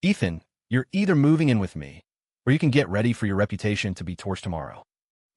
Ethan, you're either moving in with me, or you can get ready for your reputation to be torched tomorrow.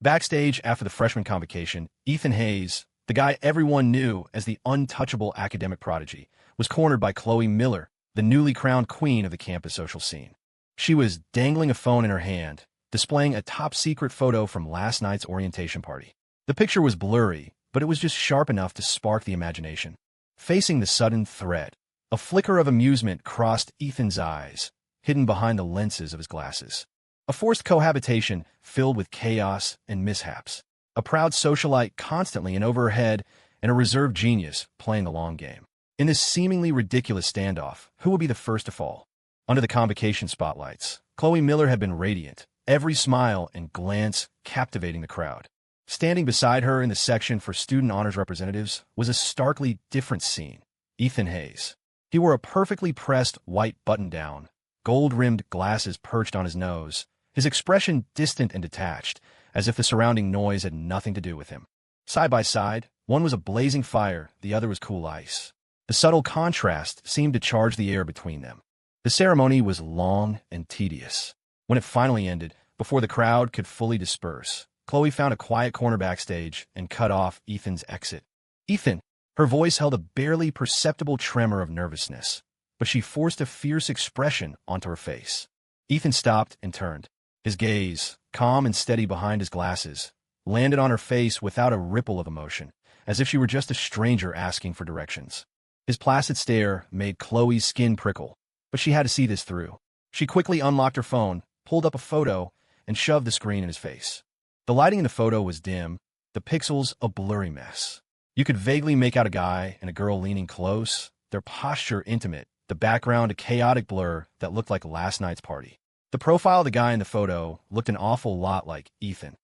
Backstage after the freshman convocation, Ethan Hayes, the guy everyone knew as the untouchable academic prodigy, was cornered by Chloe Miller, the newly crowned queen of the campus social scene. She was dangling a phone in her hand, displaying a top-secret photo from last night's orientation party. The picture was blurry, but it was just sharp enough to spark the imagination. Facing the sudden threat, a flicker of amusement crossed Ethan's eyes, hidden behind the lenses of his glasses. A forced cohabitation filled with chaos and mishaps. A proud socialite constantly in over her head, and a reserved genius playing the long game. In this seemingly ridiculous standoff, who would be the first to fall? Under the convocation spotlights, Chloe Miller had been radiant, every smile and glance captivating the crowd. Standing beside her in the section for student honors representatives was a starkly different scene. Ethan Hayes. He wore a perfectly pressed white button-down, gold-rimmed glasses perched on his nose, his expression distant and detached, as if the surrounding noise had nothing to do with him. Side by side, one was a blazing fire, the other was cool ice. The subtle contrast seemed to charge the air between them. The ceremony was long and tedious. When it finally ended, before the crowd could fully disperse, Chloe found a quiet corner backstage and cut off Ethan's exit. Ethan! Her voice held a barely perceptible tremor of nervousness, but she forced a fierce expression onto her face. Ethan stopped and turned. His gaze, calm and steady behind his glasses, landed on her face without a ripple of emotion, as if she were just a stranger asking for directions. His placid stare made Chloe's skin prickle, but she had to see this through. She quickly unlocked her phone, pulled up a photo, and shoved the screen in his face. The lighting in the photo was dim, the pixels a blurry mess. You could vaguely make out a guy and a girl leaning close, their posture intimate, the background a chaotic blur that looked like last night's party. The profile of the guy in the photo looked an awful lot like Ethan.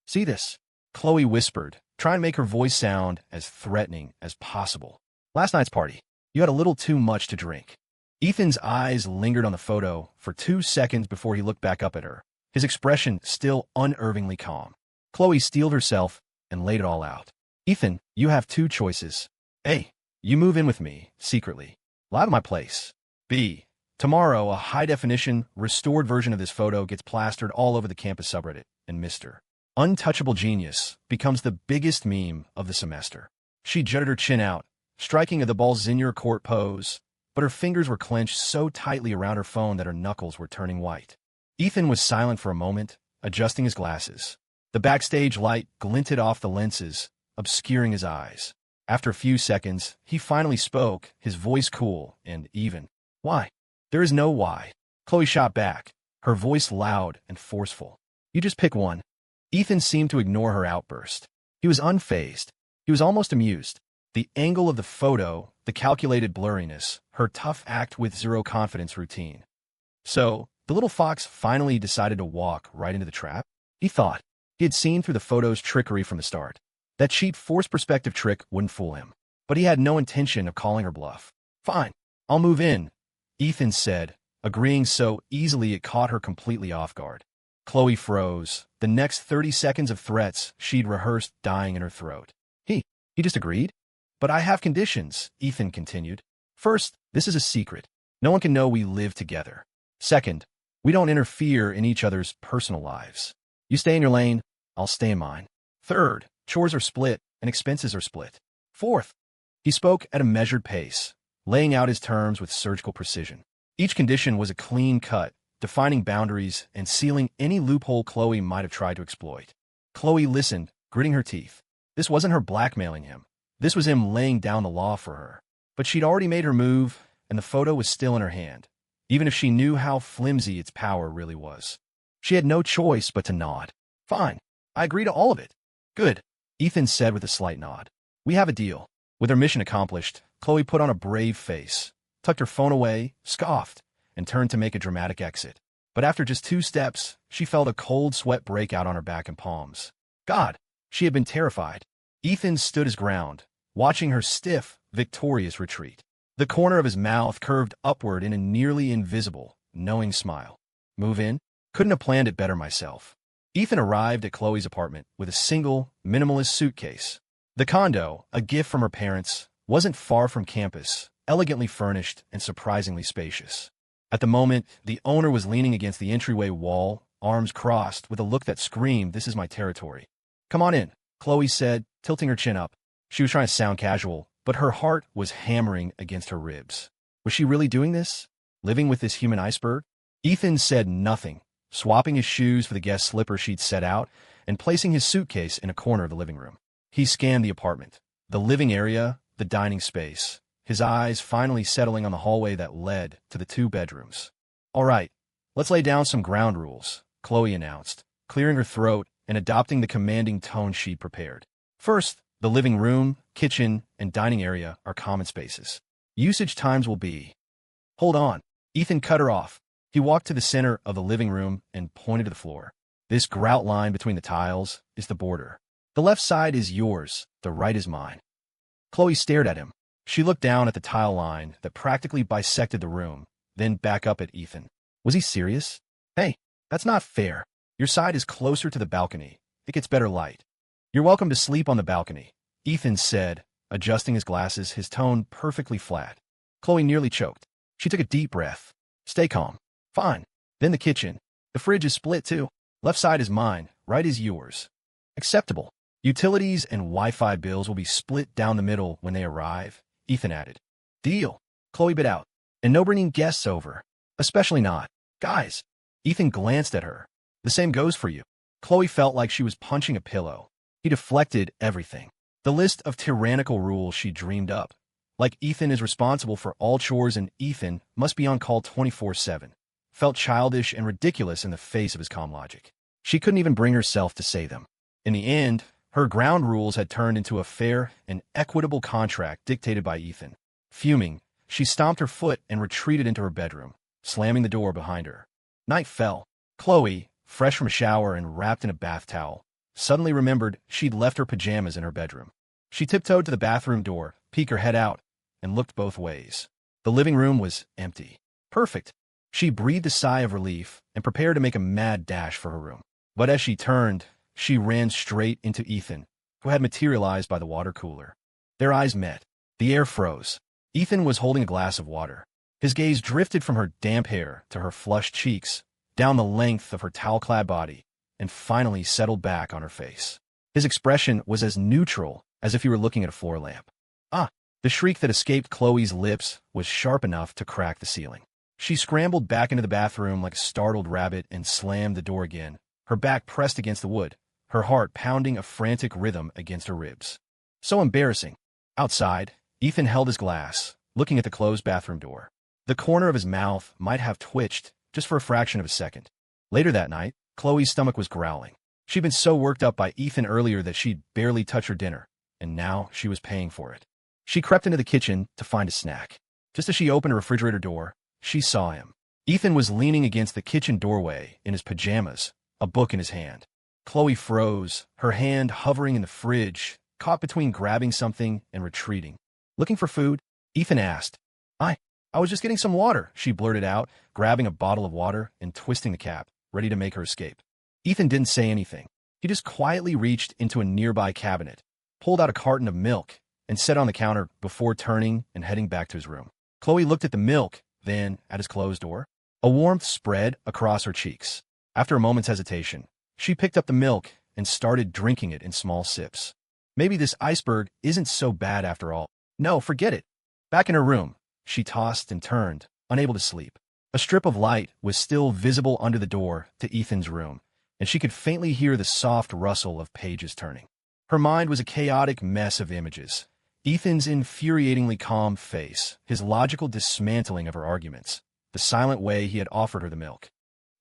"See this?" Chloe whispered, trying to make her voice sound as threatening as possible. "Last night's party. You had a little too much to drink." Ethan's eyes lingered on the photo for 2 seconds before he looked back up at her, his expression still unnervingly calm. Chloe steeled herself and laid it all out. "Ethan, you have 2 choices. A. You move in with me, secretly. Live at my place. B. Tomorrow, a high-definition, restored version of this photo gets plastered all over the campus subreddit, and Mr. Untouchable Genius becomes the biggest meme of the semester." She jutted her chin out, striking a the Balzinier court pose, but her fingers were clenched so tightly around her phone that her knuckles were turning white. Ethan was silent for a moment, adjusting his glasses. The backstage light glinted off the lenses, obscuring his eyes. After a few seconds, he finally spoke, his voice cool and even. "Why?" "There is no why." Chloe shot back, her voice loud and forceful. "You just pick one." Ethan seemed to ignore her outburst. He was unfazed. He was almost amused. The angle of the photo, the calculated blurriness, her tough act with zero confidence routine. So, the little fox finally decided to walk right into the trap? He thought. He had seen through the photo's trickery from the start. That cheap forced perspective trick wouldn't fool him. But he had no intention of calling her bluff. "Fine, I'll move in," Ethan said, agreeing so easily it caught her completely off guard. Chloe froze, the next 30 seconds of threats she'd rehearsed dying in her throat. He just agreed? "But I have conditions," Ethan continued. "First, this is a secret. No one can know we live together. Second, we don't interfere in each other's personal lives. You stay in your lane, I'll stay in mine. Third, chores are split and expenses are split. Fourth," he spoke at a measured pace, laying out his terms with surgical precision. Each condition was a clean cut, defining boundaries and sealing any loophole Chloe might have tried to exploit. Chloe listened, gritting her teeth. This wasn't her blackmailing him. This was him laying down the law for her. But she'd already made her move, and the photo was still in her hand, even if she knew how flimsy its power really was. She had no choice but to nod. "Fine, I agree to all of it." "Good," Ethan said with a slight nod. "We have a deal." With her mission accomplished, Chloe put on a brave face, tucked her phone away, scoffed, and turned to make a dramatic exit. But after just 2 steps, she felt a cold sweat break out on her back and palms. God, she had been terrified. Ethan stood his ground, watching her stiff, victorious retreat. The corner of his mouth curved upward in a nearly invisible, knowing smile. "Move in? Couldn't have planned it better myself." Ethan arrived at Chloe's apartment with a single, minimalist suitcase. The condo, a gift from her parents, wasn't far from campus, elegantly furnished and surprisingly spacious. At the moment, the owner was leaning against the entryway wall, arms crossed, with a look that screamed, "This is my territory." "Come on in," Chloe said, tilting her chin up. She was trying to sound casual, but her heart was hammering against her ribs. Was she really doing this? Living with this human iceberg? Ethan said nothing, swapping his shoes for the guest slippers she'd set out and placing his suitcase in a corner of the living room. He scanned the apartment, the living area, the dining space, his eyes finally settling on the hallway that led to the 2 bedrooms. "All right, let's lay down some ground rules," Chloe announced, clearing her throat and adopting the commanding tone she'd prepared. "First, the living room, kitchen, and dining area are common spaces. Usage times will be—" "Hold on." Ethan cut her off. He walked to the center of the living room and pointed to the floor. "This grout line between the tiles is the border. The left side is yours, the right is mine." Chloe stared at him. She looked down at the tile line that practically bisected the room, then back up at Ethan. Was he serious? "Hey, that's not fair. Your side is closer to the balcony. It gets better light." "You're welcome to sleep on the balcony," Ethan said, adjusting his glasses, his tone perfectly flat. Chloe nearly choked. She took a deep breath. "Stay calm." "Fine." "Then the kitchen. The fridge is split too. Left side is mine, right is yours." "Acceptable. Utilities and Wi-Fi bills will be split down the middle when they arrive," Ethan added. "Deal." Chloe bit out. "And no bringing guests over. Especially not. Guys." Ethan glanced at her. "The same goes for you." Chloe felt like she was punching a pillow. He deflected everything. The list of tyrannical rules she dreamed up. Like Ethan is responsible for all chores and Ethan must be on call 24/7. Felt childish and ridiculous in the face of his calm logic. She couldn't even bring herself to say them. In the end, her ground rules had turned into a fair and equitable contract dictated by Ethan. Fuming, she stomped her foot and retreated into her bedroom, slamming the door behind her. Night fell. Chloe, fresh from a shower and wrapped in a bath towel, suddenly remembered she'd left her pajamas in her bedroom. She tiptoed to the bathroom door, peeked her head out, and looked both ways. The living room was empty. Perfect. She breathed a sigh of relief and prepared to make a mad dash for her room. But as she turned, she ran straight into Ethan, who had materialized by the water cooler. Their eyes met. The air froze. Ethan was holding a glass of water. His gaze drifted from her damp hair to her flushed cheeks, down the length of her towel-clad body, and finally settled back on her face. His expression was as neutral as if he were looking at a floor lamp. "Ah!" The shriek that escaped Chloe's lips was sharp enough to crack the ceiling. She scrambled back into the bathroom like a startled rabbit and slammed the door again, her back pressed against the wood, her heart pounding a frantic rhythm against her ribs. So embarrassing. Outside, Ethan held his glass, looking at the closed bathroom door. The corner of his mouth might have twitched just for a fraction of a second. Later that night, Chloe's stomach was growling. She'd been so worked up by Ethan earlier that she'd barely touched her dinner, and now she was paying for it. She crept into the kitchen to find a snack. Just as she opened her refrigerator door, she saw him. Ethan was leaning against the kitchen doorway in his pajamas, a book in his hand. Chloe froze, her hand hovering in the fridge, caught between grabbing something and retreating. "Looking for food?" Ethan asked. I was just getting some water," she blurted out, grabbing a bottle of water and twisting the cap, ready to make her escape. Ethan didn't say anything. He just quietly reached into a nearby cabinet, pulled out a carton of milk, and set it on the counter before turning and heading back to his room. Chloe looked at the milk, then at his closed door. A warmth spread across her cheeks. After a moment's hesitation, she picked up the milk and started drinking it in small sips. Maybe this iceberg isn't so bad after all. No, forget it. Back in her room, she tossed and turned, unable to sleep. A strip of light was still visible under the door to Ethan's room, and she could faintly hear the soft rustle of pages turning. Her mind was a chaotic mess of images. Ethan's infuriatingly calm face, his logical dismantling of her arguments, the silent way he had offered her the milk.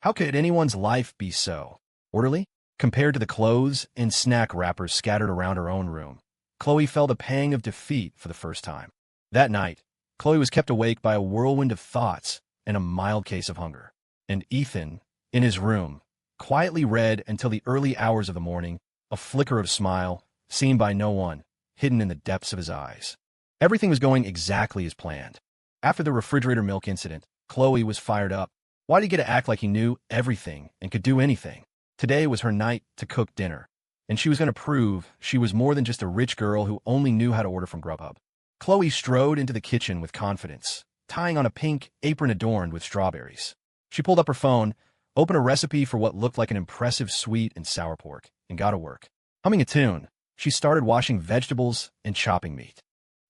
How could anyone's life be so orderly? Compared to the clothes and snack wrappers scattered around her own room, Chloe felt a pang of defeat for the first time. That night, Chloe was kept awake by a whirlwind of thoughts and a mild case of hunger. And Ethan, in his room, quietly read until the early hours of the morning, a flicker of a smile, seen by no one, hidden in the depths of his eyes. Everything was going exactly as planned. After the refrigerator milk incident, Chloe was fired up. Why did he get to act like he knew everything and could do anything? Today was her night to cook dinner, and she was going to prove she was more than just a rich girl who only knew how to order from Grubhub. Chloe strode into the kitchen with confidence, tying on a pink apron adorned with strawberries. She pulled up her phone, opened a recipe for what looked like an impressive sweet and sour pork, and got to work. Humming a tune, she started washing vegetables and chopping meat.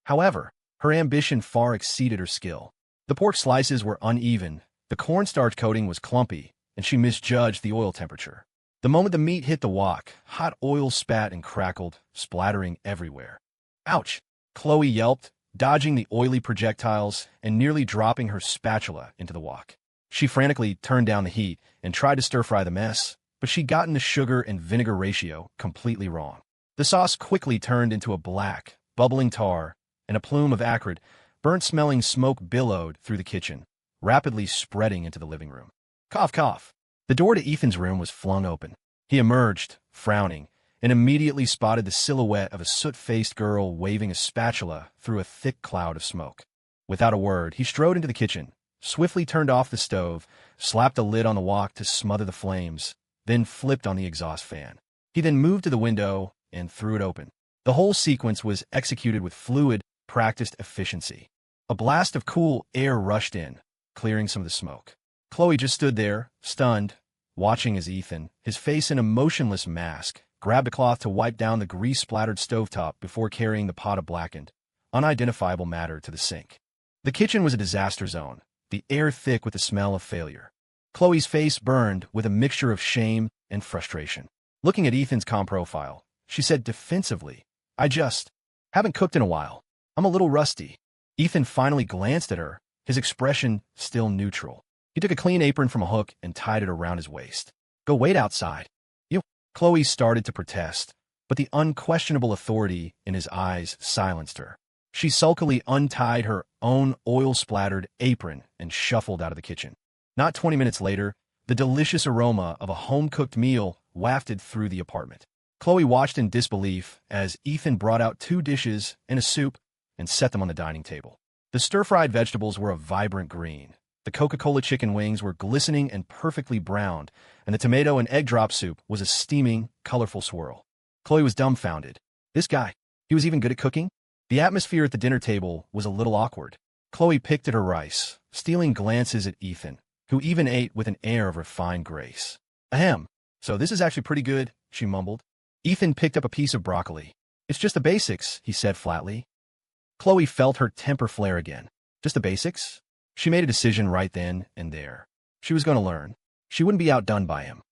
However, her ambition far exceeded her skill. The pork slices were uneven, the cornstarch coating was clumpy, and she misjudged the oil temperature. The moment the meat hit the wok, hot oil spat and crackled, splattering everywhere. Ouch! Chloe yelped, dodging the oily projectiles and nearly dropping her spatula into the wok. She frantically turned down the heat and tried to stir-fry the mess, but she'd gotten the sugar and vinegar ratio completely wrong. The sauce quickly turned into a black, bubbling tar, and a plume of acrid, burnt-smelling smoke billowed through the kitchen, rapidly spreading into the living room. Cough, cough. The door to Ethan's room was flung open. He emerged, frowning, and immediately spotted the silhouette of a soot-faced girl waving a spatula through a thick cloud of smoke. Without a word, he strode into the kitchen, swiftly turned off the stove, slapped a lid on the wok to smother the flames, then flipped on the exhaust fan. He then moved to the window and threw it open. The whole sequence was executed with fluid, practiced efficiency. A blast of cool air rushed in, clearing some of the smoke. Chloe just stood there, stunned, watching as Ethan, his face in a motionless mask, grabbed a cloth to wipe down the grease-splattered stovetop before carrying the pot of blackened, unidentifiable matter to the sink. The kitchen was a disaster zone, the air thick with the smell of failure. Chloe's face burned with a mixture of shame and frustration. Looking at Ethan's com profile, she said defensively, "I just haven't cooked in a while. I'm a little rusty." Ethan finally glanced at her, his expression still neutral. He took a clean apron from a hook and tied it around his waist. "Go wait outside." Chloe started to protest, but the unquestionable authority in his eyes silenced her. She sulkily untied her own oil-splattered apron and shuffled out of the kitchen. Not 20 minutes later, the delicious aroma of a home-cooked meal wafted through the apartment. Chloe watched in disbelief as Ethan brought out 2 dishes and a soup and set them on the dining table. The stir-fried vegetables were a vibrant green. The Coca-Cola chicken wings were glistening and perfectly browned, and the tomato and egg drop soup was a steaming, colorful swirl. Chloe was dumbfounded. This guy, he was even good at cooking? The atmosphere at the dinner table was a little awkward. Chloe picked at her rice, stealing glances at Ethan, who even ate with an air of refined grace. "Ahem, so this is actually pretty good," she mumbled. Ethan picked up a piece of broccoli. "It's just the basics," he said flatly. Chloe felt her temper flare again. Just the basics? She made a decision right then and there. She was going to learn. She wouldn't be outdone by him.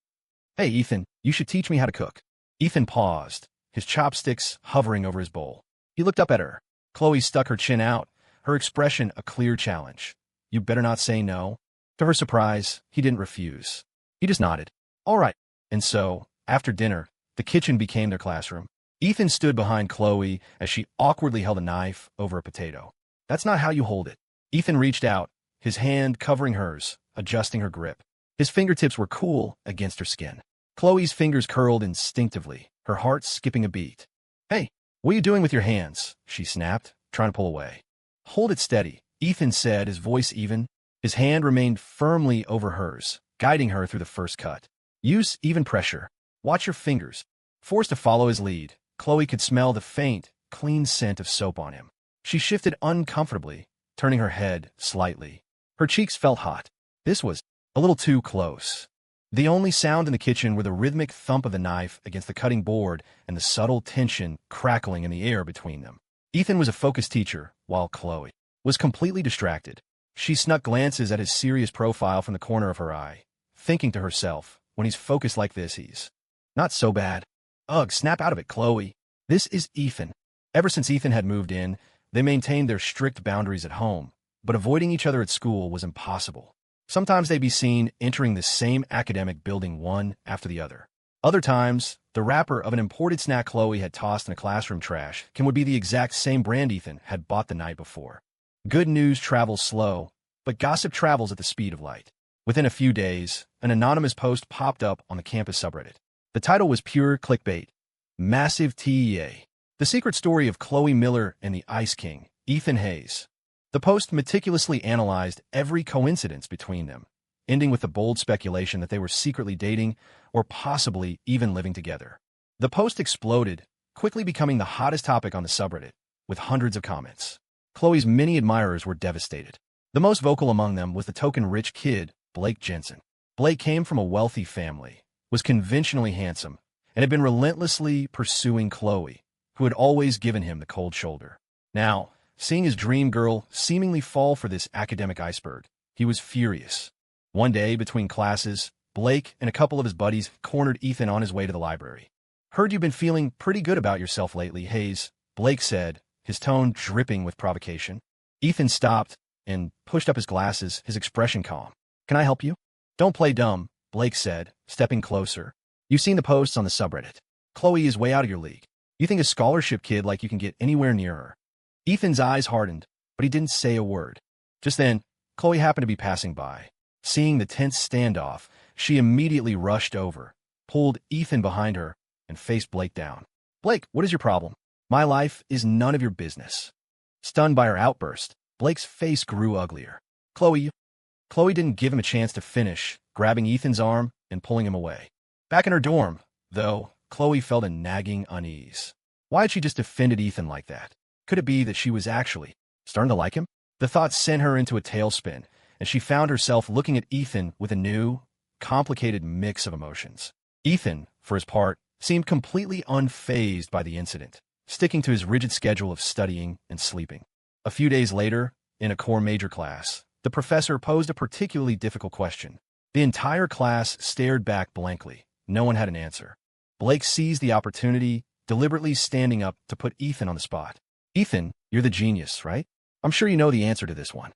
"Hey, Ethan, you should teach me how to cook." Ethan paused, his chopsticks hovering over his bowl. He looked up at her. Chloe stuck her chin out, her expression a clear challenge. "You better not say no." To her surprise, he didn't refuse. He just nodded. "All right." And so, after dinner, the kitchen became their classroom. Ethan stood behind Chloe as she awkwardly held a knife over a potato. "That's not how you hold it." Ethan reached out, his hand covering hers, adjusting her grip. His fingertips were cool against her skin. Chloe's fingers curled instinctively, her heart skipping a beat. "Hey, what are you doing with your hands?" she snapped, trying to pull away. "Hold it steady," Ethan said, his voice even. His hand remained firmly over hers, guiding her through the first cut. "Use even pressure. Watch your fingers." Forced to follow his lead, Chloe could smell the faint, clean scent of soap on him. She shifted uncomfortably, turning her head slightly. Her cheeks felt hot. This was a little too close. The only sound in the kitchen were the rhythmic thump of the knife against the cutting board and the subtle tension crackling in the air between them. Ethan was a focused teacher, while Chloe was completely distracted. She snuck glances at his serious profile from the corner of her eye, thinking to herself, when he's focused like this, he's not so bad. Ugh, snap out of it, Chloe. This is Ethan. Ever since Ethan had moved in, they maintained their strict boundaries at home, but avoiding each other at school was impossible. Sometimes they'd be seen entering the same academic building one after the other. Other times, the wrapper of an imported snack Chloe had tossed in a classroom trash can would be the exact same brand Ethan had bought the night before. Good news travels slow, but gossip travels at the speed of light. Within a few days, an anonymous post popped up on the campus subreddit. The title was pure clickbait. Massive TEA. The secret story of Chloe Miller and the Ice King, Ethan Hayes. The post meticulously analyzed every coincidence between them, ending with the bold speculation that they were secretly dating or possibly even living together. The post exploded, quickly becoming the hottest topic on the subreddit, with hundreds of comments. Chloe's many admirers were devastated. The most vocal among them was the token rich kid, Blake Jensen. Blake came from a wealthy family, was conventionally handsome, and had been relentlessly pursuing Chloe, who had always given him the cold shoulder. Now, seeing his dream girl seemingly fall for this academic iceberg, he was furious. One day, between classes, Blake and a couple of his buddies cornered Ethan on his way to the library. "Heard you've been feeling pretty good about yourself lately, Hayes," Blake said, his tone dripping with provocation. Ethan stopped and pushed up his glasses, his expression calm. "Can I help you?" "Don't play dumb," Blake said, stepping closer. "You've seen the posts on the subreddit. Chloe is way out of your league. You think a scholarship kid like you can get anywhere near her." Ethan's eyes hardened, but he didn't say a word. Just then, Chloe happened to be passing by. Seeing the tense standoff, she immediately rushed over, pulled Ethan behind her, and faced Blake down. "Blake, what is your problem? My life is none of your business." Stunned by her outburst, Blake's face grew uglier. Chloe didn't give him a chance to finish, grabbing Ethan's arm and pulling him away. Back in her dorm, though, Chloe felt a nagging unease. Why had she just defended Ethan like that? Could it be that she was actually starting to like him? The thought sent her into a tailspin, and she found herself looking at Ethan with a new, complicated mix of emotions. Ethan, for his part, seemed completely unfazed by the incident, sticking to his rigid schedule of studying and sleeping. A few days later, in a core major class, the professor posed a particularly difficult question. The entire class stared back blankly. No one had an answer. Blake seized the opportunity, deliberately standing up to put Ethan on the spot. "Ethan, you're the genius, right? I'm sure you know the answer to this one."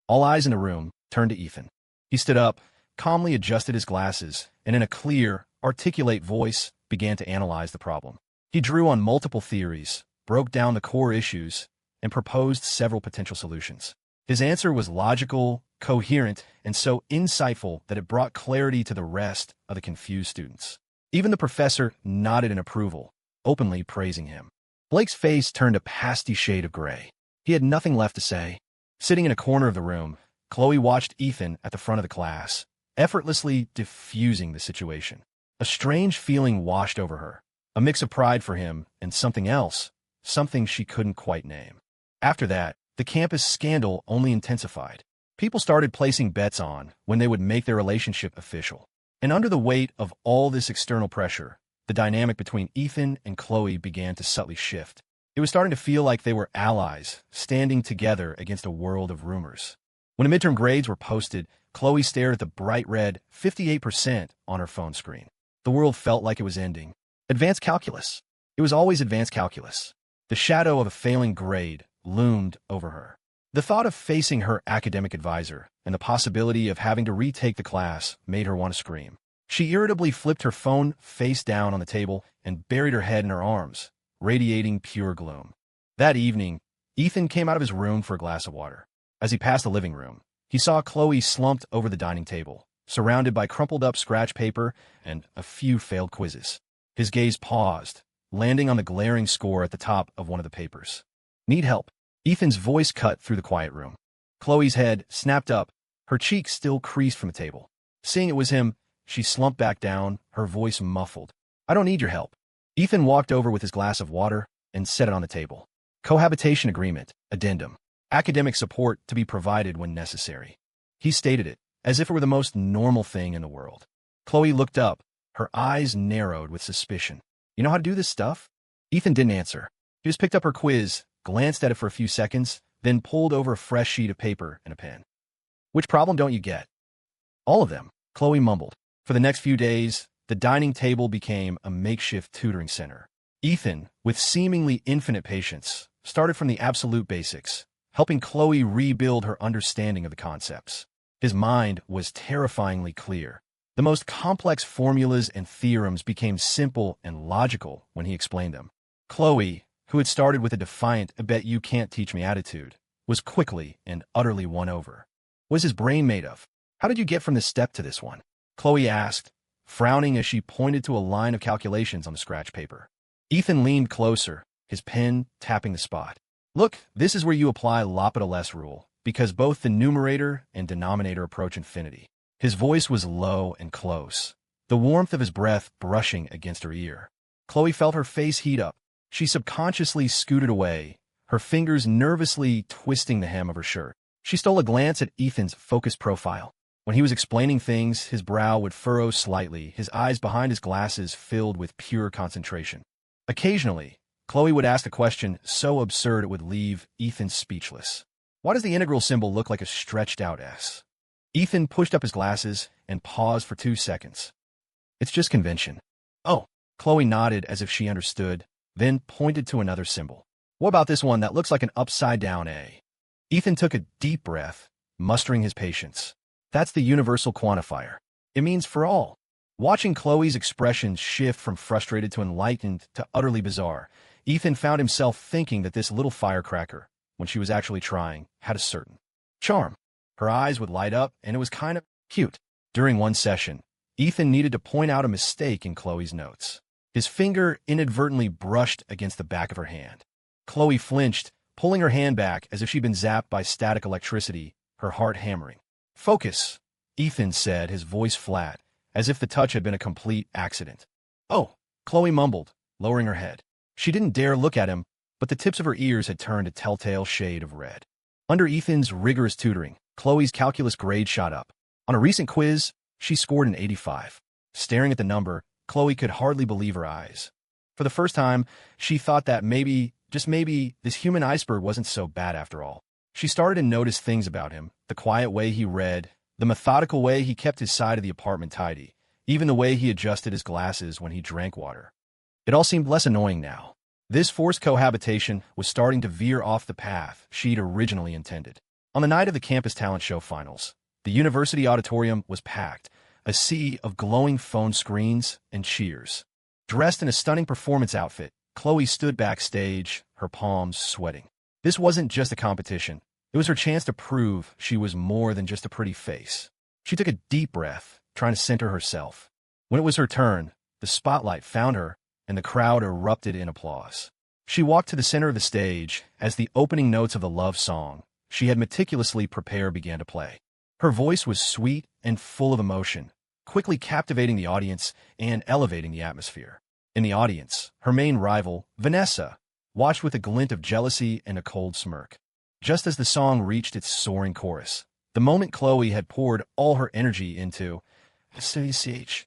All eyes in the room turned to Ethan. He stood up, calmly adjusted his glasses, and in a clear, articulate voice began to analyze the problem. He drew on multiple theories, broke down the core issues, and proposed several potential solutions. His answer was logical, coherent, and so insightful that it brought clarity to the rest of the confused students. Even the professor nodded in approval, openly praising him. Blake's face turned a pasty shade of gray. He had nothing left to say. Sitting in a corner of the room, Chloe watched Ethan at the front of the class, effortlessly diffusing the situation. A strange feeling washed over her, a mix of pride for him and something else, something she couldn't quite name. After that, the campus scandal only intensified. People started placing bets on when they would make their relationship official. And under the weight of all this external pressure, the dynamic between Ethan and Chloe began to subtly shift. It was starting to feel like they were allies, standing together against a world of rumors. When the midterm grades were posted, Chloe stared at the bright red 58% on her phone screen. The world felt like it was ending. Advanced calculus. It was always advanced calculus. The shadow of a failing grade loomed over her. The thought of facing her academic advisor and the possibility of having to retake the class made her want to scream. She irritably flipped her phone face down on the table and buried her head in her arms, radiating pure gloom. That evening, Ethan came out of his room for a glass of water. As he passed the living room, he saw Chloe slumped over the dining table, surrounded by crumpled-up scratch paper and a few failed quizzes. His gaze paused, landing on the glaring score at the top of one of the papers. "Need help?" Ethan's voice cut through the quiet room. Chloe's head snapped up, her cheeks still creased from the table. Seeing it was him, she slumped back down, her voice muffled. "I don't need your help." Ethan walked over with his glass of water and set it on the table. Cohabitation agreement, addendum. Academic support to be provided when necessary. He stated it, as if it were the most normal thing in the world. Chloe looked up, her eyes narrowed with suspicion. "You know how to do this stuff?" Ethan didn't answer. He just picked up her quiz, glanced at it for a few seconds, then pulled over a fresh sheet of paper and a pen. "Which problem don't you get?" "All of them," Chloe mumbled. For the next few days, the dining table became a makeshift tutoring center. Ethan, with seemingly infinite patience, started from the absolute basics, helping Chloe rebuild her understanding of the concepts. His mind was terrifyingly clear. The most complex formulas and theorems became simple and logical when he explained them. Chloe, who had started with a defiant "I bet you can't teach me" attitude, was quickly and utterly won over. What is his brain made of? How did you get from this step to this one? Chloe asked, frowning as she pointed to a line of calculations on the scratch paper. Ethan leaned closer, his pen tapping the spot. "Look, this is where you apply L'Hopital's rule, because both the numerator and denominator approach infinity." His voice was low and close, the warmth of his breath brushing against her ear. Chloe felt her face heat up. She subconsciously scooted away, her fingers nervously twisting the hem of her shirt. She stole a glance at Ethan's focused profile. When he was explaining things, his brow would furrow slightly, his eyes behind his glasses filled with pure concentration. Occasionally, Chloe would ask a question so absurd it would leave Ethan speechless. Why does the integral symbol look like a stretched-out S? Ethan pushed up his glasses and paused for 2 seconds. It's just convention. Oh, Chloe nodded as if she understood, then pointed to another symbol. What about this one that looks like an upside-down A? Ethan took a deep breath, mustering his patience. That's the universal quantifier. It means for all. Watching Chloe's expressions shift from frustrated to enlightened to utterly bizarre, Ethan found himself thinking that this little firecracker, when she was actually trying, had a certain charm. Her eyes would light up, and it was kind of cute. During one session, Ethan needed to point out a mistake in Chloe's notes. His finger inadvertently brushed against the back of her hand. Chloe flinched, pulling her hand back as if she'd been zapped by static electricity, her heart hammering. Focus, Ethan said, his voice flat, as if the touch had been a complete accident. Oh, Chloe mumbled, lowering her head. She didn't dare look at him, but the tips of her ears had turned a telltale shade of red. Under Ethan's rigorous tutoring, Chloe's calculus grade shot up. On a recent quiz, she scored an 85. Staring at the number, Chloe could hardly believe her eyes. For the first time, she thought that maybe, just maybe, this human iceberg wasn't so bad after all. She started to notice things about him, the quiet way he read, the methodical way he kept his side of the apartment tidy, even the way he adjusted his glasses when he drank water. It all seemed less annoying now. This forced cohabitation was starting to veer off the path she'd originally intended. On the night of the campus talent show finals, the university auditorium was packed, a sea of glowing phone screens and cheers. Dressed in a stunning performance outfit, Chloe stood backstage, her palms sweating. This wasn't just a competition. It was her chance to prove she was more than just a pretty face. She took a deep breath, trying to center herself. When it was her turn, the spotlight found her, and the crowd erupted in applause. She walked to the center of the stage as the opening notes of the love song she had meticulously prepared began to play. Her voice was sweet and full of emotion, quickly captivating the audience and elevating the atmosphere. In the audience, her main rival, Vanessa, watched with a glint of jealousy and a cold smirk. Just as the song reached its soaring chorus, the moment Chloe had poured all her energy into, SCH,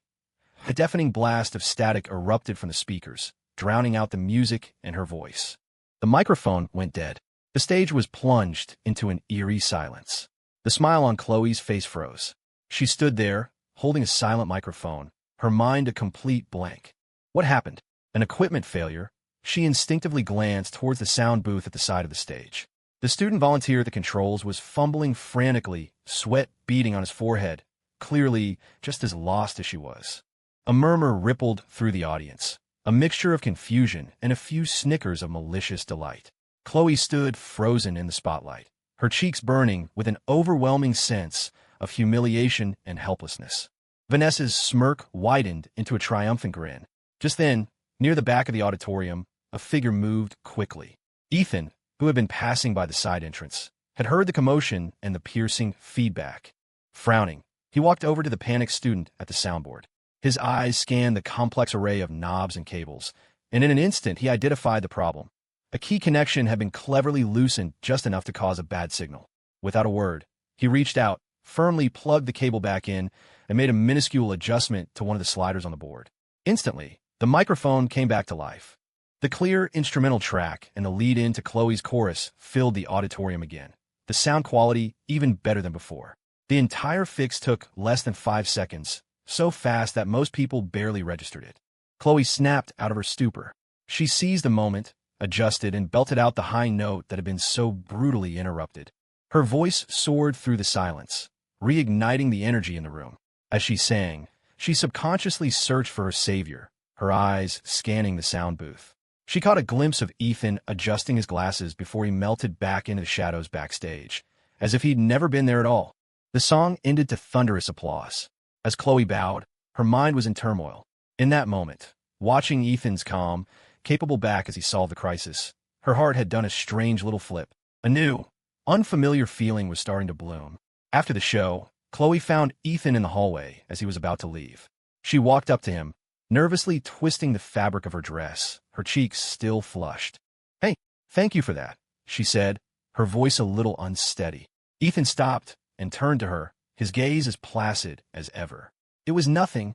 a deafening blast of static erupted from the speakers, drowning out the music and her voice. The microphone went dead. The stage was plunged into an eerie silence. The smile on Chloe's face froze. She stood there, holding a silent microphone, her mind a complete blank. What happened? An equipment failure? She instinctively glanced towards the sound booth at the side of the stage. The student volunteer at the controls was fumbling frantically, sweat beading on his forehead, clearly just as lost as she was. A murmur rippled through the audience, a mixture of confusion and a few snickers of malicious delight. Chloe stood frozen in the spotlight, her cheeks burning with an overwhelming sense of humiliation and helplessness. Vanessa's smirk widened into a triumphant grin. Just then, near the back of the auditorium, a figure moved quickly. Ethan, who had been passing by the side entrance, had heard the commotion and the piercing feedback. Frowning, he walked over to the panicked student at the soundboard. His eyes scanned the complex array of knobs and cables, and in an instant he identified the problem. A key connection had been cleverly loosened just enough to cause a bad signal. Without a word, he reached out, firmly plugged the cable back in, and made a minuscule adjustment to one of the sliders on the board. Instantly, the microphone came back to life. The clear instrumental track and the lead-in to Chloe's chorus filled the auditorium again, the sound quality even better than before. The entire fix took less than 5 seconds, so fast that most people barely registered it. Chloe snapped out of her stupor. She seized the moment, adjusted, and belted out the high note that had been so brutally interrupted. Her voice soared through the silence, reigniting the energy in the room. As she sang, she subconsciously searched for her savior, her eyes scanning the sound booth. She caught a glimpse of Ethan adjusting his glasses before he melted back into the shadows backstage, as if he'd never been there at all. The song ended to thunderous applause. As Chloe bowed, her mind was in turmoil. In that moment, watching Ethan's calm, capable back as he solved the crisis, her heart had done a strange little flip. A new, unfamiliar feeling was starting to bloom. After the show, Chloe found Ethan in the hallway as he was about to leave. She walked up to him, nervously twisting the fabric of her dress, her cheeks still flushed. "Hey, thank you for that," she said, her voice a little unsteady. Ethan stopped and turned to her, his gaze as placid as ever. It was nothing.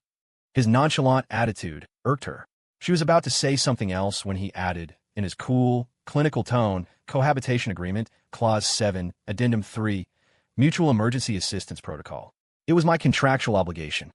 His nonchalant attitude irked her. She was about to say something else when he added, in his cool, clinical tone, cohabitation agreement, Clause 7, Addendum 3, Mutual Emergency Assistance Protocol. It was my contractual obligation.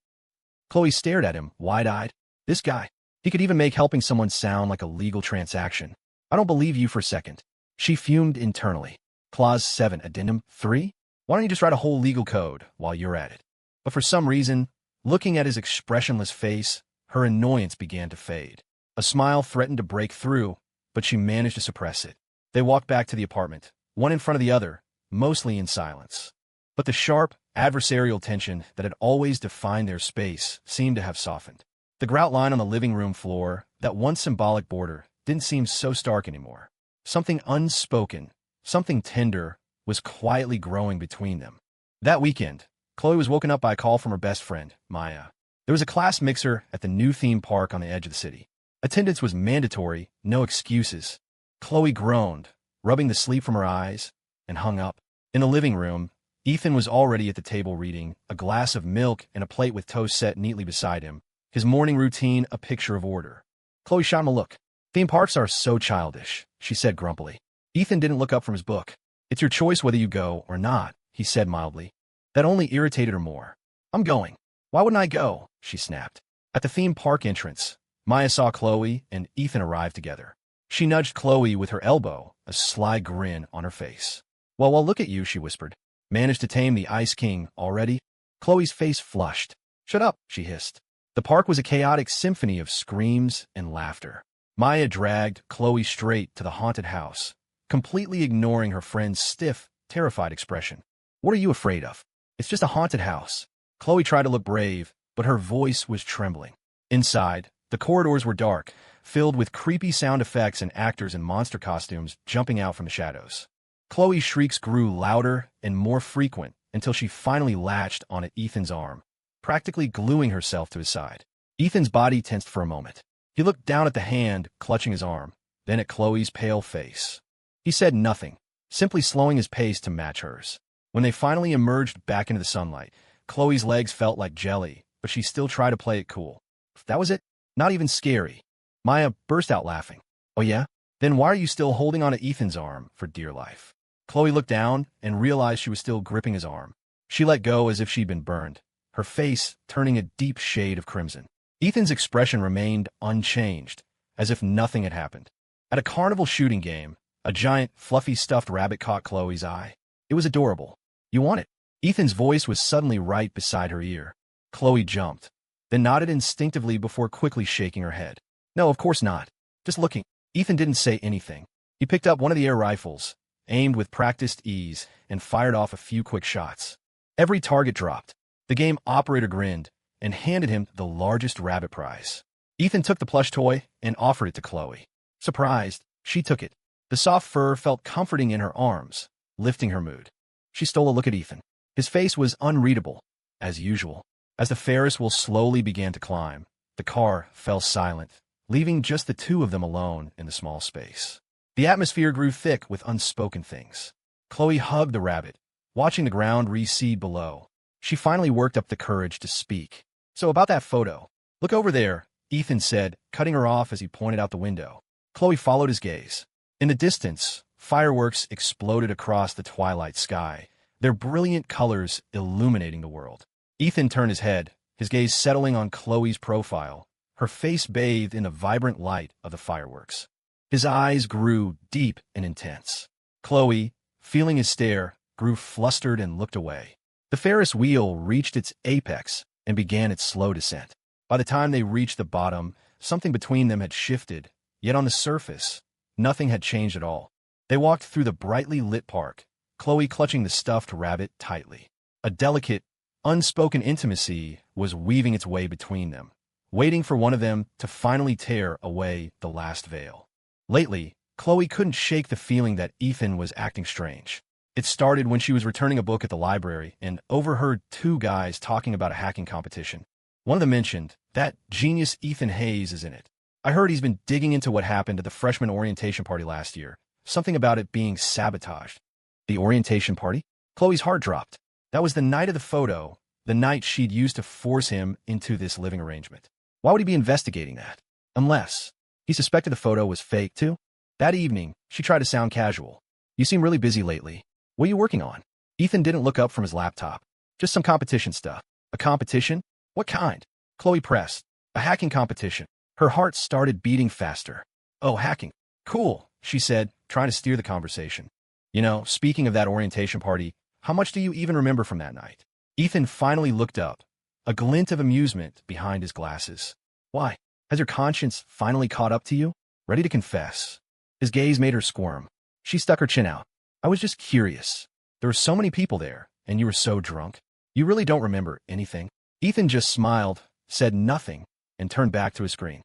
Chloe stared at him, wide-eyed. This guy. He could even make helping someone sound like a legal transaction. I don't believe you for a second. She fumed internally. Clause 7, Addendum 3? Why don't you just write a whole legal code while you're at it? But for some reason, looking at his expressionless face, her annoyance began to fade. A smile threatened to break through, but she managed to suppress it. They walked back to the apartment, one in front of the other, mostly in silence. But the sharp, adversarial tension that had always defined their space seemed to have softened. The grout line on the living room floor, that once symbolic border, didn't seem so stark anymore. Something unspoken, something tender, was quietly growing between them. That weekend, Chloe was woken up by a call from her best friend, Maya. There was a class mixer at the new theme park on the edge of the city. Attendance was mandatory, no excuses. Chloe groaned, rubbing the sleep from her eyes, and hung up. In the living room, Ethan was already at the table reading, a glass of milk and a plate with toast set neatly beside him, his morning routine a picture of order. Chloe shot him a look. Theme parks are so childish, she said grumpily. Ethan didn't look up from his book. It's your choice whether you go or not, he said mildly. That only irritated her more. I'm going. Why wouldn't I go? She snapped. At the theme park entrance, Maya saw Chloe and Ethan arrive together. She nudged Chloe with her elbow, a sly grin on her face. Well, look at you, she whispered. Managed to tame the Ice King already? Chloe's face flushed. Shut up, she hissed. The park was a chaotic symphony of screams and laughter. Maya dragged Chloe straight to the haunted house, completely ignoring her friend's stiff, terrified expression. What are you afraid of? It's just a haunted house. Chloe tried to look brave, but her voice was trembling. Inside, the corridors were dark, filled with creepy sound effects and actors in monster costumes jumping out from the shadows. Chloe's shrieks grew louder and more frequent until she finally latched onto Ethan's arm, practically gluing herself to his side. Ethan's body tensed for a moment. He looked down at the hand clutching his arm, then at Chloe's pale face. He said nothing, simply slowing his pace to match hers. When they finally emerged back into the sunlight, Chloe's legs felt like jelly, but she still tried to play it cool. That was it? Not even scary. Maya burst out laughing. Oh yeah? Then why are you still holding onto Ethan's arm for dear life? Chloe looked down and realized she was still gripping his arm. She let go as if she'd been burned, her face turning a deep shade of crimson. Ethan's expression remained unchanged, as if nothing had happened. At a carnival shooting game, a giant, fluffy stuffed rabbit caught Chloe's eye. It was adorable. You want it? Ethan's voice was suddenly right beside her ear. Chloe jumped, then nodded instinctively before quickly shaking her head. No, of course not. Just looking. Ethan didn't say anything. He picked up one of the air rifles, aimed with practiced ease, and fired off a few quick shots. Every target dropped. The game operator grinned and handed him the largest rabbit prize. Ethan took the plush toy and offered it to Chloe. Surprised, she took it. The soft fur felt comforting in her arms, lifting her mood. She stole a look at Ethan. His face was unreadable, as usual. As the Ferris wheel slowly began to climb, the car fell silent, leaving just the two of them alone in the small space. The atmosphere grew thick with unspoken things. Chloe hugged the rabbit, watching the ground recede below. She finally worked up the courage to speak. So about that photo. Look over there, Ethan said, cutting her off as he pointed out the window. Chloe followed his gaze. In the distance, fireworks exploded across the twilight sky, their brilliant colors illuminating the world. Ethan turned his head, his gaze settling on Chloe's profile, her face bathed in the vibrant light of the fireworks. His eyes grew deep and intense. Chloe, feeling his stare, grew flustered and looked away. The Ferris wheel reached its apex and began its slow descent. By the time they reached the bottom, something between them had shifted, yet on the surface, nothing had changed at all. They walked through the brightly lit park, Chloe clutching the stuffed rabbit tightly. A delicate, unspoken intimacy was weaving its way between them, waiting for one of them to finally tear away the last veil. Lately, Chloe couldn't shake the feeling that Ethan was acting strange. It started when she was returning a book at the library and overheard two guys talking about a hacking competition. One of them mentioned, "That genius Ethan Hayes is in it. I heard he's been digging into what happened at the freshman orientation party last year. Something about it being sabotaged." The orientation party? Chloe's heart dropped. That was the night of the photo, the night she'd used to force him into this living arrangement. Why would he be investigating that? Unless he suspected the photo was fake, too? That evening, she tried to sound casual. You seem really busy lately. What are you working on? Ethan didn't look up from his laptop. Just some competition stuff. A competition? What kind? Chloe pressed. A hacking competition. Her heart started beating faster. Oh, hacking. Cool, she said, trying to steer the conversation. You know, speaking of that orientation party, how much do you even remember from that night? Ethan finally looked up, a glint of amusement behind his glasses. Why? Has your conscience finally caught up to you? Ready to confess? His gaze made her squirm. She stuck her chin out. I was just curious. There were so many people there, and you were so drunk. You really don't remember anything? Ethan just smiled, said nothing, and turned back to his screen.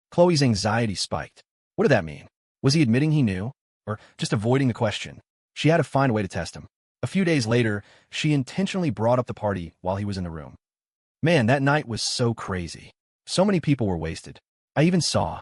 Chloe's anxiety spiked. What did that mean? Was he admitting he knew? Or just avoiding the question? She had to find a way to test him. A few days later, she intentionally brought up the party while he was in the room. Man, that night was so crazy. So many people were wasted. I even saw.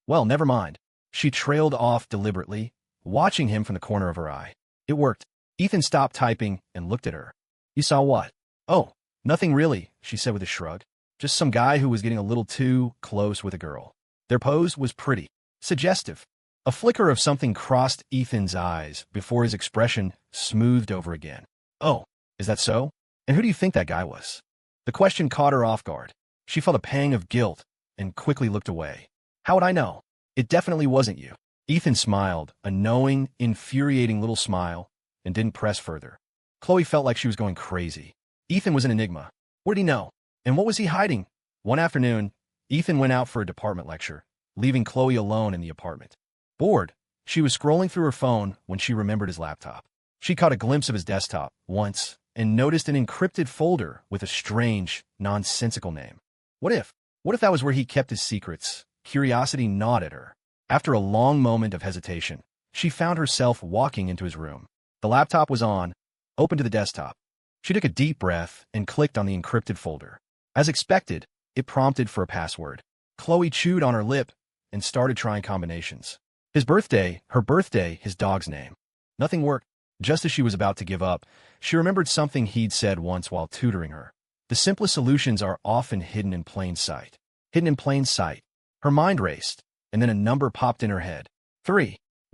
Well, never mind. She trailed off deliberately, watching him from the corner of her eye. It worked. Ethan stopped typing and looked at her. You saw what? Oh, nothing really, she said with a shrug. Just some guy who was getting a little too close with a girl. Their pose was pretty. Suggestive. A flicker of something crossed Ethan's eyes before his expression smoothed over again. Oh, is that so? And who do you think that guy was? The question caught her off guard. She felt a pang of guilt and quickly looked away. How would I know? It definitely wasn't you. Ethan smiled, a knowing, infuriating little smile, and didn't press further. Chloe felt like she was going crazy. Ethan was an enigma. What did he know? And what was he hiding? One afternoon, Ethan went out for a department lecture, leaving Chloe alone in the apartment. Bored, she was scrolling through her phone when she remembered his laptop. She caught a glimpse of his desktop once and noticed an encrypted folder with a strange, nonsensical name. What if that was where he kept his secrets? Curiosity gnawed at her. After a long moment of hesitation, she found herself walking into his room. The laptop was on, open to the desktop. She took a deep breath and clicked on the encrypted folder. As expected, it prompted for a password. Chloe chewed on her lip and started trying combinations. His birthday, her birthday, his dog's name. Nothing worked. Just as she was about to give up, she remembered something he'd said once while tutoring her. The simplest solutions are often hidden in plain sight. Hidden in plain sight. Her mind raced, and then a number popped in her head.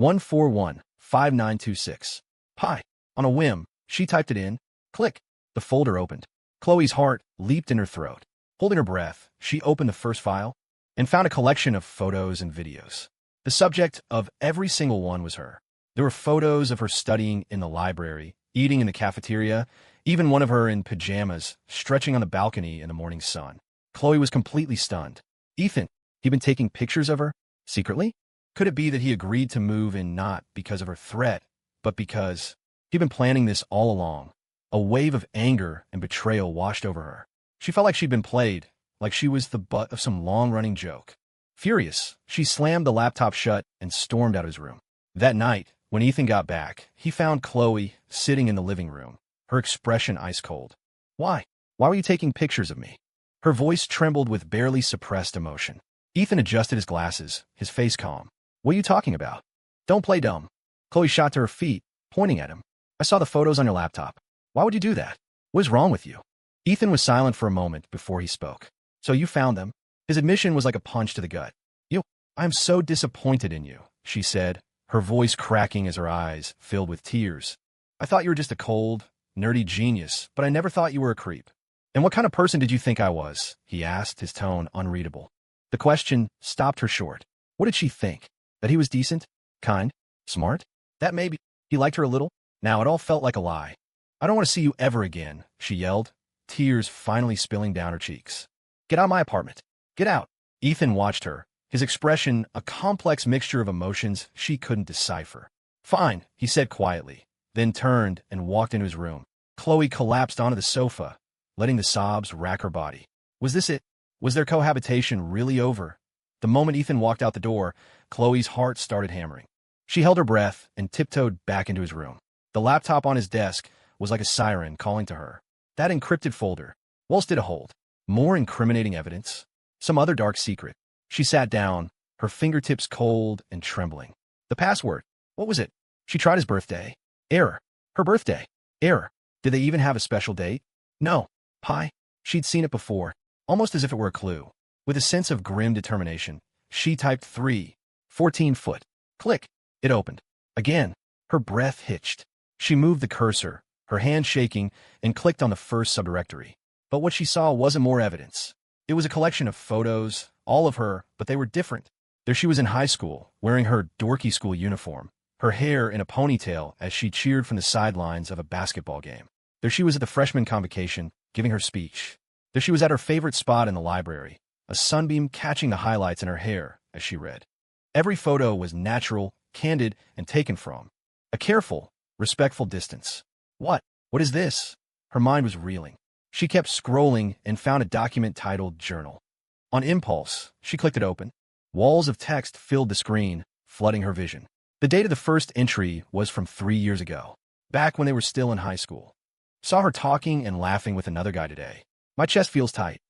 3-141-5926. Pi. On a whim, she typed it in. Click. The folder opened. Chloe's heart leaped in her throat. Holding her breath, she opened the first file and found a collection of photos and videos. The subject of every single one was her. There were photos of her studying in the library, eating in the cafeteria, even one of her in pajamas, stretching on the balcony in the morning sun. Chloe was completely stunned. Ethan, he'd been taking pictures of her? Secretly? Could it be that he agreed to move in not because of her threat, but because he'd been planning this all along? A wave of anger and betrayal washed over her. She felt like she'd been played, like she was the butt of some long-running joke. Furious, she slammed the laptop shut and stormed out of his room. That night, when Ethan got back, he found Chloe sitting in the living room, her expression ice cold. Why? Why were you taking pictures of me? Her voice trembled with barely suppressed emotion. Ethan adjusted his glasses, his face calm. What are you talking about? Don't play dumb. Chloe shot to her feet, pointing at him. I saw the photos on your laptop. Why would you do that? What is wrong with you? Ethan was silent for a moment before he spoke. So you found them? His admission was like a punch to the gut. I am so disappointed in you, she said, her voice cracking as her eyes filled with tears. I thought you were just a cold, nerdy genius, but I never thought you were a creep. And what kind of person did you think I was? He asked, his tone unreadable. The question stopped her short. What did she think? That he was decent? Kind? Smart? That maybe he liked her a little? Now it all felt like a lie. I don't want to see you ever again, she yelled, tears finally spilling down her cheeks. Get out of my apartment. Get out. Ethan watched her, his expression a complex mixture of emotions she couldn't decipher. Fine, he said quietly, then turned and walked into his room. Chloe collapsed onto the sofa, letting the sobs rack her body. Was this it? Was their cohabitation really over? The moment Ethan walked out the door, Chloe's heart started hammering. She held her breath and tiptoed back into his room. The laptop on his desk was like a siren calling to her. That encrypted folder. What else did it hold? More incriminating evidence? Some other dark secret? She sat down, her fingertips cold and trembling. The password. What was it? She tried his birthday. Error. Her birthday. Error. Did they even have a special date? No. Pi. She'd seen it before, almost as if it were a clue. With a sense of grim determination, she typed 3, 14 foot. Click. It opened. Again, her breath hitched. She moved the cursor, her hand shaking, and clicked on the first subdirectory. But what she saw wasn't more evidence. It was a collection of photos, all of her, but they were different. There she was in high school, wearing her dorky school uniform, her hair in a ponytail as she cheered from the sidelines of a basketball game. There she was at the freshman convocation, giving her speech. There she was at her favorite spot in the library, a sunbeam catching the highlights in her hair as she read. Every photo was natural, candid, and taken from a careful, respectful distance. What? What is this? Her mind was reeling. She kept scrolling and found a document titled Journal. On impulse, she clicked it open. Walls of text filled the screen, flooding her vision. The date of the first entry was from 3 years ago, back when they were still in high school. Saw her talking and laughing with another guy today. My chest feels tight.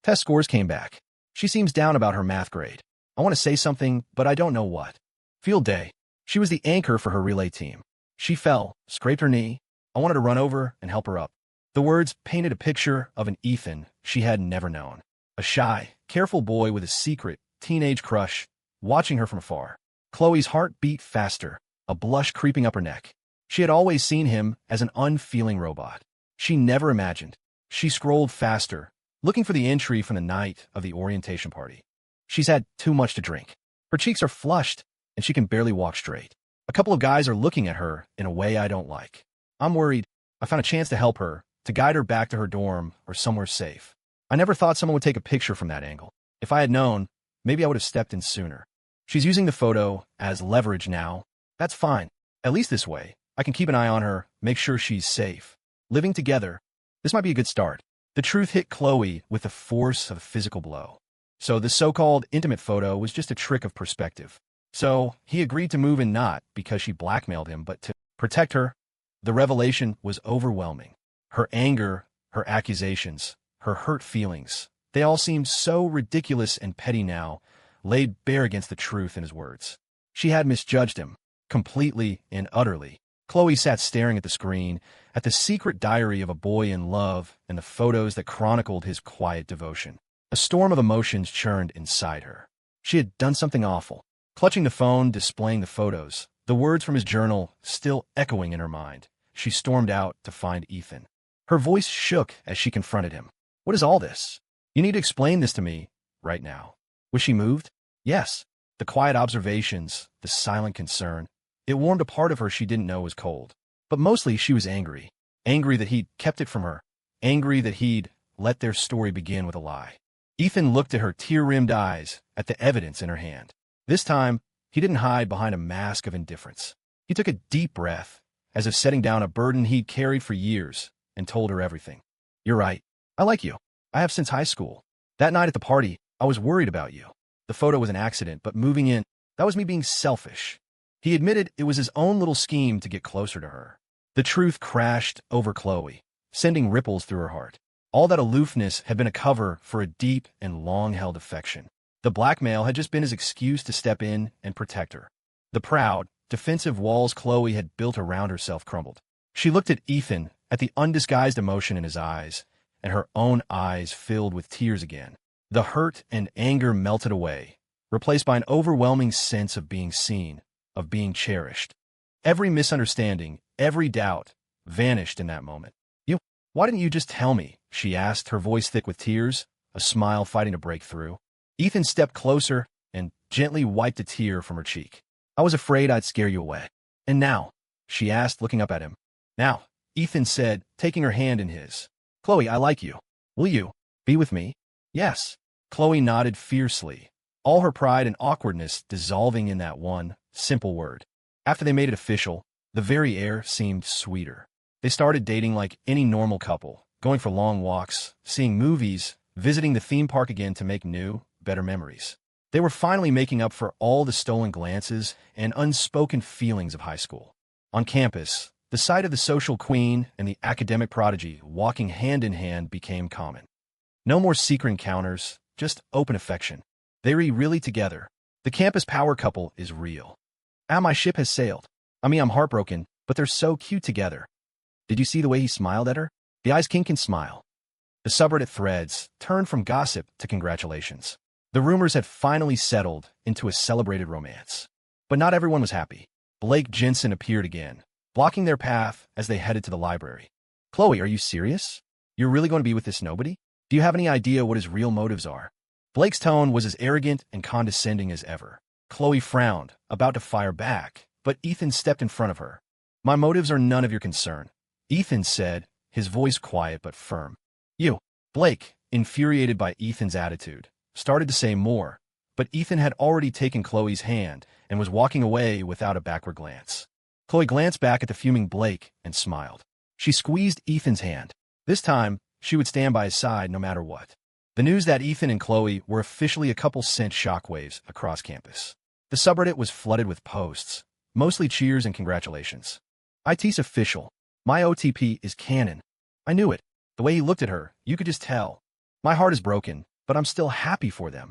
Test scores came back. She seems down about her math grade. I want to say something, but I don't know what. Field day. She was the anchor for her relay team. She fell, scraped her knee. I wanted to run over and help her up. The words painted a picture of an Ethan she had never known. A shy, careful boy with a secret, teenage crush, watching her from afar. Chloe's heart beat faster, a blush creeping up her neck. She had always seen him as an unfeeling robot. She never imagined. She scrolled faster, looking for the entry from the night of the orientation party. She's had too much to drink. Her cheeks are flushed, and she can barely walk straight. A couple of guys are looking at her in a way I don't like. I'm worried. I found a chance to help her, to guide her back to her dorm or somewhere safe. I never thought someone would take a picture from that angle. If I had known, maybe I would have stepped in sooner. She's using the photo as leverage now. That's fine. At least this way, I can keep an eye on her, make sure she's safe. Living together, this might be a good start. The truth hit Chloe with the force of a physical blow. So the so-called intimate photo was just a trick of perspective. So he agreed to move in not because she blackmailed him, but to protect her. The revelation was overwhelming. Her anger, her accusations, her hurt feelings, they all seemed so ridiculous and petty now, laid bare against the truth in his words. She had misjudged him, completely and utterly. Chloe sat staring at the screen, at the secret diary of a boy in love and the photos that chronicled his quiet devotion. A storm of emotions churned inside her. She had done something awful. Clutching the phone, displaying the photos, the words from his journal still echoing in her mind, she stormed out to find Ethan. Her voice shook as she confronted him. What is all this? You need to explain this to me, right now. Was she moved? Yes. The quiet observations, the silent concern. It warmed a part of her she didn't know was cold. But mostly she was angry. Angry that he'd kept it from her. Angry that he'd let their story begin with a lie. Ethan looked at her tear-rimmed eyes, at the evidence in her hand. This time, he didn't hide behind a mask of indifference. He took a deep breath, as if setting down a burden he'd carried for years, and told her everything. You're right. I like you. I have since high school. That night at the party, I was worried about you. The photo was an accident, but moving in, that was me being selfish. He admitted it was his own little scheme to get closer to her. The truth crashed over Chloe, sending ripples through her heart. All that aloofness had been a cover for a deep and long-held affection. The blackmail had just been his excuse to step in and protect her. The proud, defensive walls Chloe had built around herself crumbled. She looked at Ethan, at the undisguised emotion in his eyes, and her own eyes filled with tears again. The hurt and anger melted away, replaced by an overwhelming sense of being seen, of being cherished. Every misunderstanding, every doubt, vanished in that moment. Why didn't you just tell me? She asked, her voice thick with tears, a smile fighting to break through. Ethan stepped closer and gently wiped a tear from her cheek. I was afraid I'd scare you away. And now? She asked, looking up at him. Now, Ethan said, taking her hand in his. Chloe, I like you. Will you be with me? Yes. Chloe nodded fiercely, all her pride and awkwardness dissolving in that one simple word. After they made it official, the very air seemed sweeter. They started dating like any normal couple, going for long walks, seeing movies, visiting the theme park again to make new, better memories. They were finally making up for all the stolen glances and unspoken feelings of high school. On campus, the sight of the social queen and the academic prodigy walking hand in hand became common. No more secret encounters, just open affection. They were really together. The campus power couple is real. My ship has sailed. I'm heartbroken, but they're so cute together. Did you see the way he smiled at her? The eyes kink and smile. The subreddit threads turned from gossip to congratulations. The rumors had finally settled into a celebrated romance. But not everyone was happy. Blake Jensen appeared again, blocking their path as they headed to the library. Chloe, are you serious? You're really going to be with this nobody? Do you have any idea what his real motives are? Blake's tone was as arrogant and condescending as ever. Chloe frowned, about to fire back, but Ethan stepped in front of her. My motives are none of your concern, Ethan said, his voice quiet but firm. You, Blake, infuriated by Ethan's attitude, started to say more, but Ethan had already taken Chloe's hand and was walking away without a backward glance. Chloe glanced back at the fuming Blake and smiled. She squeezed Ethan's hand. This time, she would stand by his side no matter what. The news that Ethan and Chloe were officially a couple sent shockwaves across campus. The subreddit was flooded with posts, mostly cheers and congratulations. IT's official. My OTP is canon. I knew it. The way he looked at her, you could just tell. My heart is broken, but I'm still happy for them.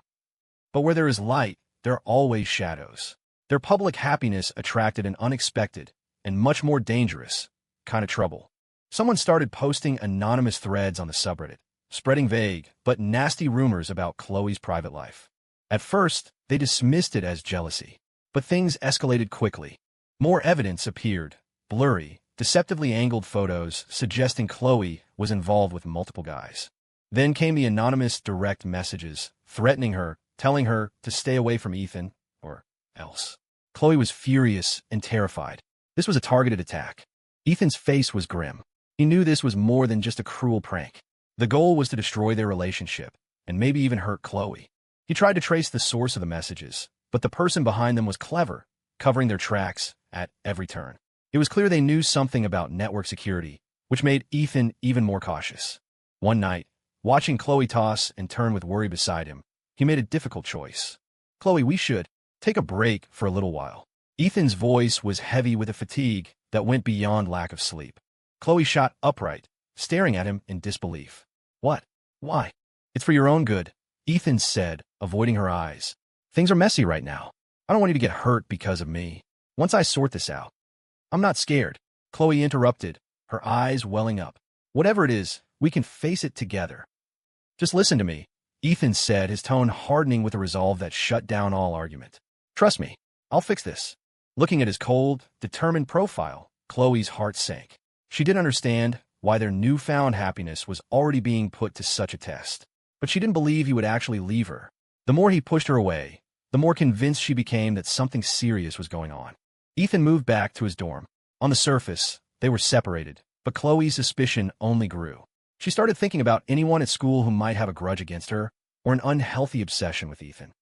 But where there is light, there are always shadows. Their public happiness attracted an unexpected, and much more dangerous, kind of trouble. Someone started posting anonymous threads on the subreddit, spreading vague but nasty rumors about Chloe's private life. At first, they dismissed it as jealousy, but things escalated quickly. More evidence appeared, blurry, deceptively angled photos suggesting Chloe was involved with multiple guys. Then came the anonymous direct messages, threatening her, telling her to stay away from Ethan, or else. Chloe was furious and terrified. This was a targeted attack. Ethan's face was grim. He knew this was more than just a cruel prank. The goal was to destroy their relationship, and maybe even hurt Chloe. He tried to trace the source of the messages, but the person behind them was clever, covering their tracks at every turn. It was clear they knew something about network security, which made Ethan even more cautious. One night, watching Chloe toss and turn with worry beside him, he made a difficult choice. Chloe, we should take a break for a little while. Ethan's voice was heavy with a fatigue that went beyond lack of sleep. Chloe shot upright, staring at him in disbelief. What? Why? It's for your own good, Ethan said, avoiding her eyes. Things are messy right now. I don't want you to get hurt because of me. Once I sort this out. I'm not scared, Chloe interrupted, her eyes welling up. Whatever it is, we can face it together. Just listen to me, Ethan said, his tone hardening with a resolve that shut down all argument. Trust me, I'll fix this. Looking at his cold, determined profile, Chloe's heart sank. She didn't understand why their newfound happiness was already being put to such a test. But she didn't believe he would actually leave her. The more he pushed her away, the more convinced she became that something serious was going on. Ethan moved back to his dorm. On the surface, they were separated, but Chloe's suspicion only grew. She started thinking about anyone at school who might have a grudge against her or an unhealthy obsession with Ethan.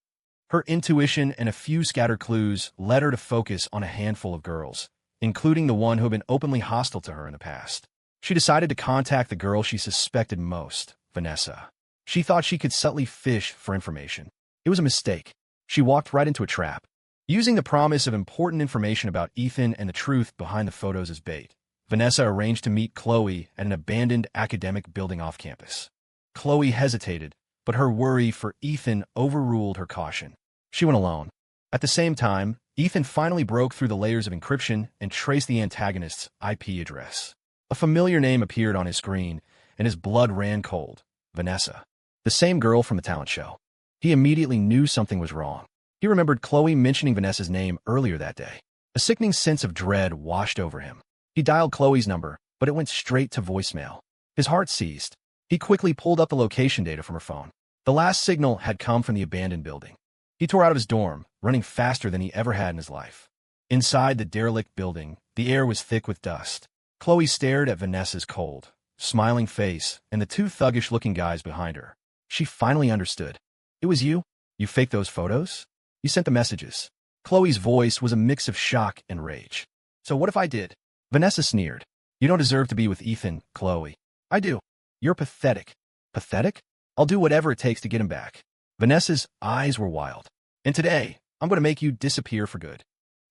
Her intuition and a few scattered clues led her to focus on a handful of girls, including the one who had been openly hostile to her in the past. She decided to contact the girl she suspected most, Vanessa. She thought she could subtly fish for information. It was a mistake. She walked right into a trap. Using the promise of important information about Ethan and the truth behind the photos as bait, Vanessa arranged to meet Chloe at an abandoned academic building off campus. Chloe hesitated, but her worry for Ethan overruled her caution. She went alone. At the same time, Ethan finally broke through the layers of encryption and traced the antagonist's IP address. A familiar name appeared on his screen, and his blood ran cold. Vanessa. The same girl from the talent show. He immediately knew something was wrong. He remembered Chloe mentioning Vanessa's name earlier that day. A sickening sense of dread washed over him. He dialed Chloe's number, but it went straight to voicemail. His heart seized. He quickly pulled up the location data from her phone. The last signal had come from the abandoned building. He tore out of his dorm, running faster than he ever had in his life. Inside the derelict building, the air was thick with dust. Chloe stared at Vanessa's cold, smiling face and the two thuggish-looking guys behind her. She finally understood. It was you? You faked those photos? You sent the messages. Chloe's voice was a mix of shock and rage. So what if I did? Vanessa sneered. You don't deserve to be with Ethan, Chloe. I do. You're pathetic. Pathetic? I'll do whatever it takes to get him back. Vanessa's eyes were wild. And today, I'm going to make you disappear for good.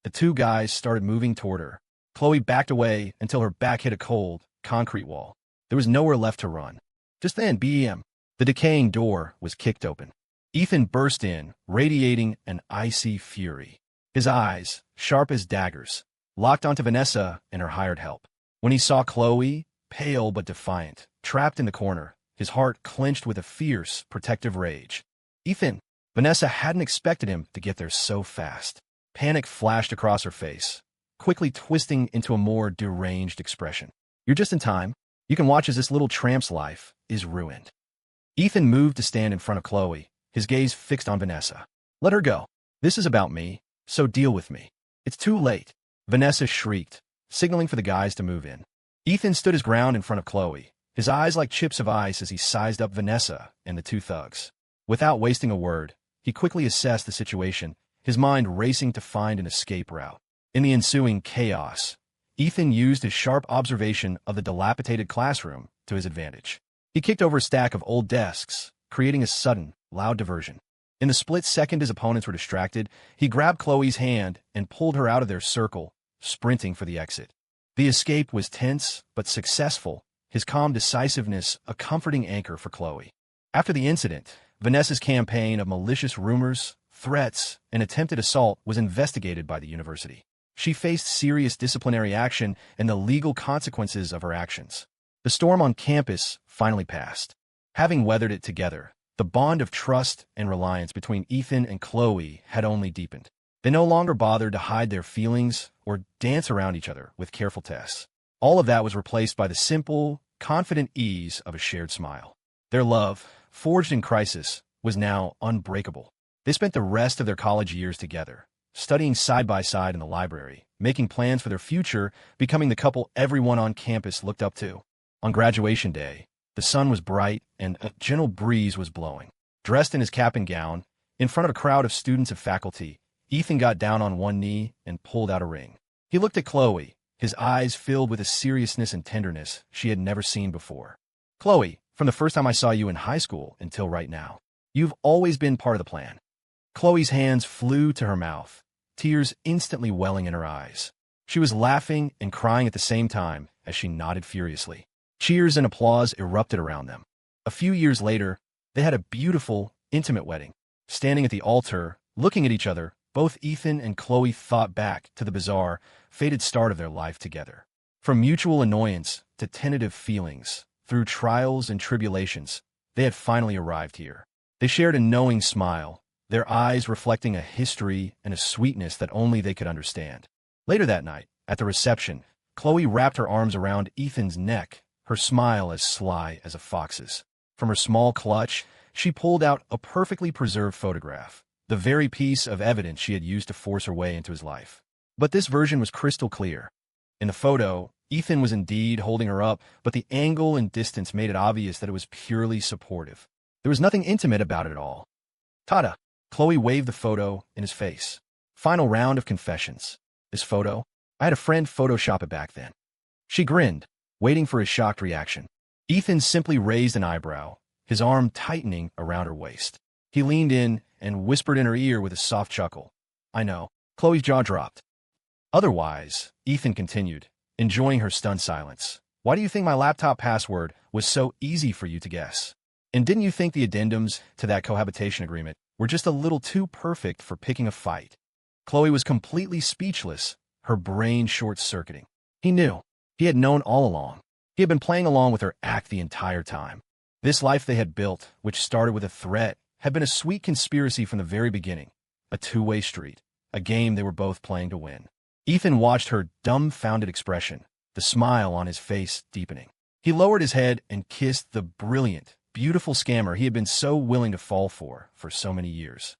The two guys started moving toward her. Chloe backed away until her back hit a cold, concrete wall. There was nowhere left to run. Just then, BEM. The decaying door was kicked open. Ethan burst in, radiating an icy fury. His eyes, sharp as daggers, locked onto Vanessa and her hired help. When he saw Chloe, pale but defiant, trapped in the corner, his heart clenched with a fierce, protective rage. Ethan! Vanessa hadn't expected him to get there so fast. Panic flashed across her face, quickly twisting into a more deranged expression. You're just in time. You can watch as this little tramp's life is ruined. Ethan moved to stand in front of Chloe, his gaze fixed on Vanessa. Let her go. This is about me, so deal with me. It's too late. Vanessa shrieked, signaling for the guys to move in. Ethan stood his ground in front of Chloe, his eyes like chips of ice as he sized up Vanessa and the two thugs. Without wasting a word, he quickly assessed the situation, his mind racing to find an escape route. In the ensuing chaos, Ethan used his sharp observation of the dilapidated classroom to his advantage. He kicked over a stack of old desks, creating a sudden, loud diversion. In the split second his opponents were distracted, he grabbed Chloe's hand and pulled her out of their circle, sprinting for the exit. The escape was tense, but successful, his calm decisiveness a comforting anchor for Chloe. After the incident, Vanessa's campaign of malicious rumors, threats, and attempted assault was investigated by the university. She faced serious disciplinary action and the legal consequences of her actions. The storm on campus finally passed. Having weathered it together, the bond of trust and reliance between Ethan and Chloe had only deepened. They no longer bothered to hide their feelings or dance around each other with careful tests. All of that was replaced by the simple, confident ease of a shared smile. Their love, forged in crisis, was now unbreakable. They spent the rest of their college years together, studying side by side in the library, making plans for their future, becoming the couple everyone on campus looked up to. On graduation day, the sun was bright and a gentle breeze was blowing. Dressed in his cap and gown, in front of a crowd of students and faculty, Ethan got down on one knee and pulled out a ring. He looked at Chloe, his eyes filled with a seriousness and tenderness she had never seen before. Chloe, from the first time I saw you in high school until right now, you've always been part of the plan. Chloe's hands flew to her mouth, tears instantly welling in her eyes. She was laughing and crying at the same time as she nodded furiously. Cheers and applause erupted around them. A few years later, they had a beautiful, intimate wedding. Standing at the altar, looking at each other, both Ethan and Chloe thought back to the bizarre, fated start of their life together. From mutual annoyance to tentative feelings, through trials and tribulations, they had finally arrived here. They shared a knowing smile, their eyes reflecting a history and a sweetness that only they could understand. Later that night, at the reception, Chloe wrapped her arms around Ethan's neck, her smile as sly as a fox's. From her small clutch, she pulled out a perfectly preserved photograph, the very piece of evidence she had used to force her way into his life. But this version was crystal clear. In the photo, Ethan was indeed holding her up, but the angle and distance made it obvious that it was purely supportive. There was nothing intimate about it at all. "Tada!" Chloe waved the photo in his face. Final round of confessions. This photo? I had a friend Photoshop it back then. She grinned, waiting for his shocked reaction. Ethan simply raised an eyebrow, his arm tightening around her waist. He leaned in and whispered in her ear with a soft chuckle. "I know." Chloe's jaw dropped. Otherwise, Ethan continued, enjoying her stunned silence. "Why do you think my laptop password was so easy for you to guess? And didn't you think the addendums to that cohabitation agreement were just a little too perfect for picking a fight?" Chloe was completely speechless, her brain short-circuiting. He knew. He had known all along. He had been playing along with her act the entire time. This life they had built, which started with a threat, had been a sweet conspiracy from the very beginning, a two-way street, a game they were both playing to win. Ethan watched her dumbfounded expression, the smile on his face deepening. He lowered his head and kissed the brilliant, beautiful scammer he had been so willing to fall for so many years.